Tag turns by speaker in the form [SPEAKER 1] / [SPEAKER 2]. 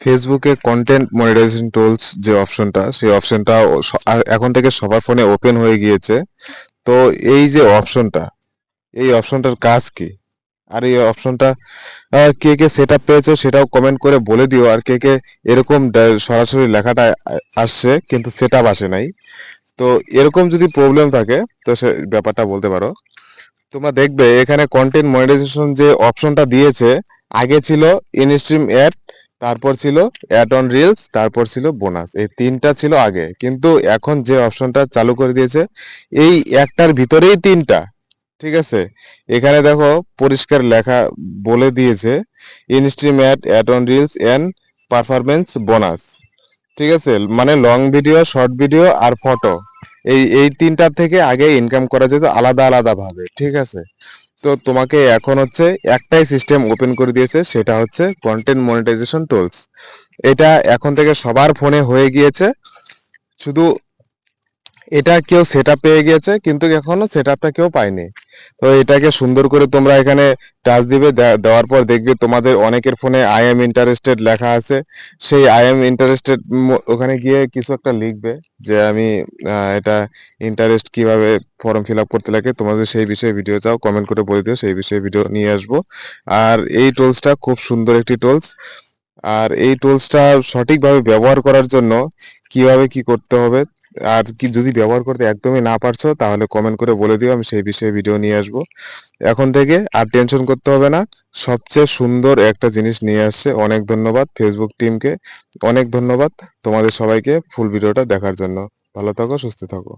[SPEAKER 1] ফেসবুকে content monetization tools যে অপশনটা, সেই অপশনটা এখন থেকে সবার ফোনে ওপেন হয়ে গিয়েছে। তো এই যে অপশনটা, এই অপশনটার কাজ কি, আর এই অপশনটা কে কে সেট আপ পেয়েছো সেটাও কমেন্ট করে বলে দিও। আর কে কে এরকম সরাসরি লেখাটা আসছে কিন্তু সেট আপ আসে নাই, তো এরকম যদি প্রবলেম থাকে তো সে ব্যাপারটা বলতে পারো। তোমরা দেখবে এখানে কন্টেন্ট মনিটাইজেশন যে অপশনটা দিয়েছে, আগে ছিল ইনস্ট্রিম অ্যাড, তারপর ছিল অ্যাড অন রিলস, তারপর ছিল বোনাস, এই তিনটা ছিল আগে। কিন্তু এখন যে অপশনটা চালু করে দিয়েছে, এই একটার ভিতরেই তিনটা। ঠিক আছে, এখানে দেখো পরিষ্কার লেখা বলে দিয়েছে instream ad, ad on reels and performance bonus. ঠিক আছে, মানে লং ভিডিও, শর্ট ভিডিও আর ফটো, এই এই তিনটার থেকে আগে ইনকাম করা যেত আলাদা আলাদা ভাবে। ঠিক আছে, তো তোমাকে এখন হচ্ছে একটাই সিস্টেম ওপেন করে দিয়েছে, সেটা হচ্ছে কন্টেন্ট মনিটাইজেশন টুলস। এটা এখন থেকে সবার ফোনে হয়ে গিয়েছে, শুধু এটা কেউ সেট আপ পেয়ে গিয়েছে কিন্তু এখনো সেট আপটা কেউ পায়নি। তো এটাকে সুন্দর করে তোমরা এখানে টাচ দিবে, দেওয়ার পর দেখবে তোমাদের অনেকের ফোনে আই এম ইন্টারেস্টেড লেখা আছে। সেই আই এম ইন্টারেস্টেড ওখানে গিয়ে কিছু একটা লিখবে যে আমি এটা ইন্টারেস্ট কিভাবে ফর্ম ফিল আপ করতে লাগে। তোমাদের সেই বিষয়ে ভিডিও চাও, কমেন্ট করে বলে দিও, সেই বিষয়ে ভিডিও নিয়ে আসবো। আর এই টুলসটা খুব সুন্দর একটি টুলস। আর এই টুলসটা সঠিকভাবে ব্যবহার করার জন্য কিভাবে কি করতে হবে, আর কি যদি ব্যবহার করতে একদমই না পারছো তাহলে কমেন্ট করে বলে দিও, আমি সেই বিষয়ে ভিডিও নিয়ে আসবো। এখন থেকে আর টেনশন করতে হবে না, সবচেয়ে সুন্দর একটা জিনিস নিয়ে আসছে। অনেক ধন্যবাদ ফেসবুক টিমকে, অনেক ধন্যবাদ তোমাদের সবাইকে ফুল ভিডিওটা দেখার জন্য। ভালো থাকো, সুস্থ থাকো।